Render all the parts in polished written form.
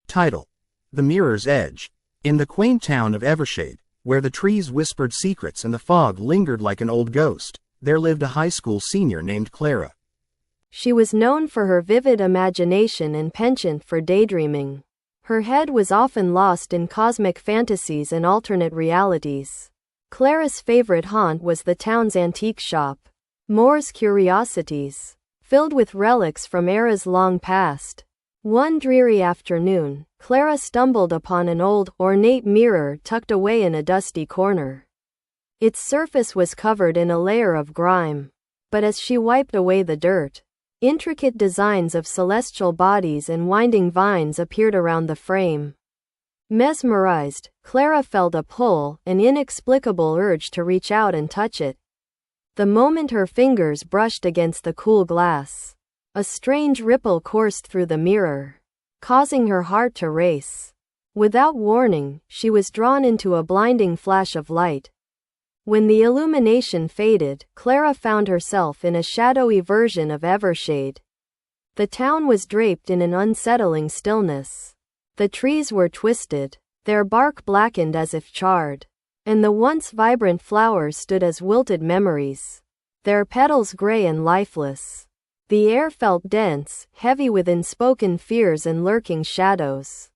Title: The Mirror's Edge. In the quaint town of Evershade, where the trees whispered secrets and the fog lingered like an old ghost, there lived a high school senior named Clara. She was known for her vivid imagination and penchant for daydreaming. Her head was often lost in cosmic fantasies and alternate realities. Clara's favorite haunt was the town's antique shop, Moore's Curiosities, filled with relics from eras long past. One dreary afternoon, Clara stumbled upon an old, ornate mirror tucked away in a dusty corner. Its surface was covered in a layer of grime. But as she wiped away the dirt, intricate designs of celestial bodies and winding vines appeared around the frame. Mesmerized, Clara felt a pull, an inexplicable urge to reach out and touch it. The moment her fingers brushed against the cool glass, a strange ripple coursed through the mirror, causing her heart to race. Without warning, she was drawn into a blinding flash of light. When the illumination faded, Clara found herself in a shadowy version of Evershade. The town was draped in an unsettling stillness. The trees were twisted, their bark blackened as if charred, and the once vibrant flowers stood as wilted memories, their petals gray and lifeless. The air felt dense, heavy with unspoken fears and lurking shadows.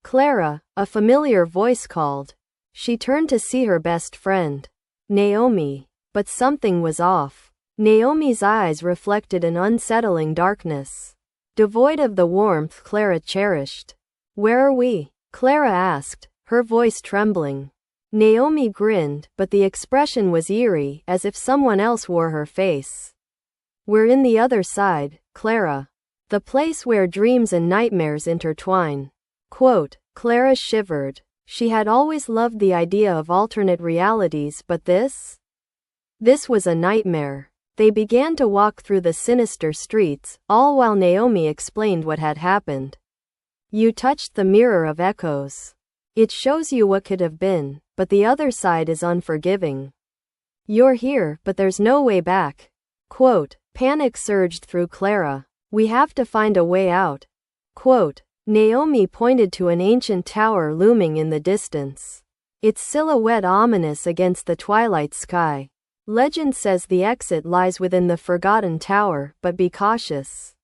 "Clara," a familiar voice called. She turned to see her best friend, Naomi. But something was off. Naomi's eyes reflected an unsettling darkness, devoid of the warmth Clara cherished. "Where are we?" Clara asked, her voice trembling. Naomi grinned, but the expression was eerie, as if someone else wore her face. "We're in the other side, Clara. The place where dreams and nightmares intertwine." Quote, Clara shivered. She had always loved the idea of alternate realities, but this was a nightmare. They began to walk through the sinister streets, all while Naomi explained what had happened. "You touched the mirror of echoes. It shows you what could have been, but the other side is unforgiving. You're here, but there's no way back." Quote, panic surged through Clara. "We have to find a way out." Quote, Naomi pointed to an ancient tower looming in the distance, its silhouette ominous against the twilight sky. "Legend says the exit lies within the forgotten tower, but be cautious.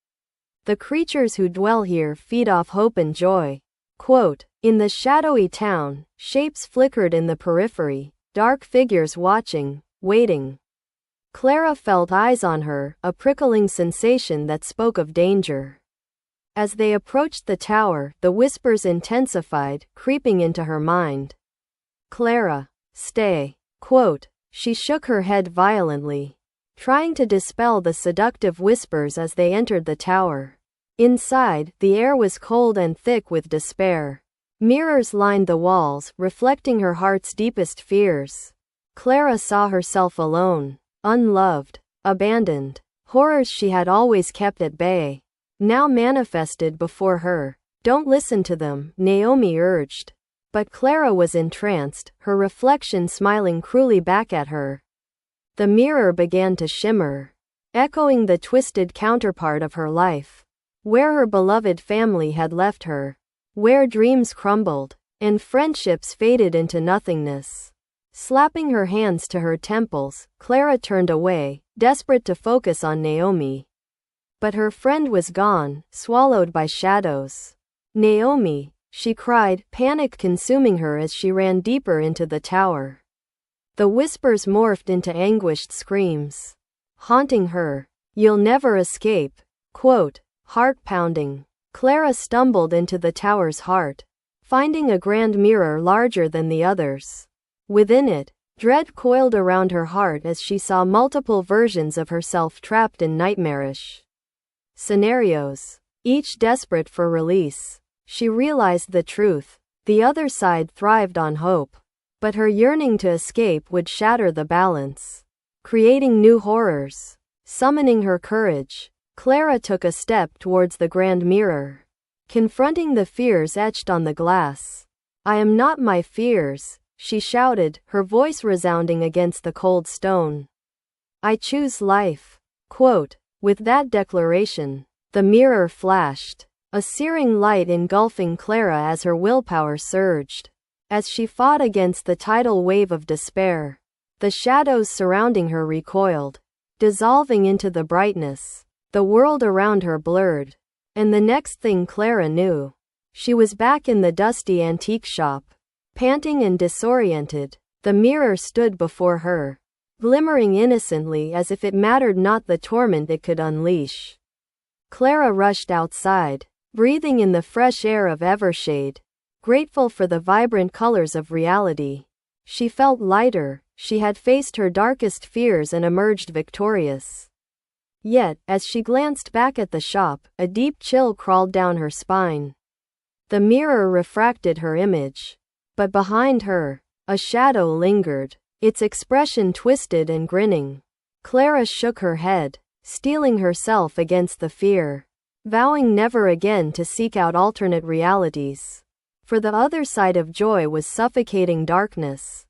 The creatures who dwell here feed off hope and joy." Quote, in the shadowy town, shapes flickered in the periphery, dark figures watching, waiting. Clara felt eyes on her, a prickling sensation that spoke of danger. As they approached the tower, the whispers intensified, creeping into her mind. "Clara, stay." Quote, she shook her head violently, trying to dispel the seductive whispers as they entered the tower. Inside, the air was cold and thick with despair. Mirrors lined the walls, reflecting her heart's deepest fears. Clara saw herself alone, unloved, abandoned. Horrors she had always kept at bay now manifested before her. "Don't listen to them," Naomi urged. But Clara was entranced, her reflection smiling cruelly back at her. The mirror began to shimmer, echoing the twisted counterpart of her life, where her beloved family had left her, where dreams crumbled, and friendships faded into nothingness. Slapping her hands to her temples, Clara turned away, desperate to focus on Naomi. But her friend was gone, swallowed by shadows. "Naomi," she cried, panic consuming her as she ran deeper into the tower. The whispers morphed into anguished screams, haunting her. "You'll never escape." Quote, heart pounding. Clara stumbled into the tower's heart, finding a grand mirror larger than the others. Within it, dread coiled around her heart as she saw multiple versions of herself trapped in nightmarish scenarios, each desperate for release. She realized the truth. The other side thrived on hope, but her yearning to escape would shatter the balance, creating new horrors. Summoning her courage, Clara took a step towards the grand mirror, confronting the fears etched on the glass. "I am not my fears," she shouted, her voice resounding against the cold stone. "I choose life." Quote, with that declaration, the mirror flashed. a searing light engulfing Clara as her willpower surged. As she fought against the tidal wave of despair, the shadows surrounding her recoiled, dissolving into the brightness. The world around her blurred, and the next thing Clara knew, she was back in the dusty antique shop. Panting and disoriented, the mirror stood before her, glimmering innocently as if it mattered not the torment it could unleash. Clara rushed outside, breathing in the fresh air of Evershade, grateful for the vibrant colors of reality. She felt lighter, she had faced her darkest fears and emerged victorious. Yet, as she glanced back at the shop, a deep chill crawled down her spine. The mirror refracted her image, but behind her, a shadow lingered, its expression twisted and grinning. Clara shook her head, steeling herself against the fear, vowing never again to seek out alternate realities. For the other side of joy was suffocating darkness.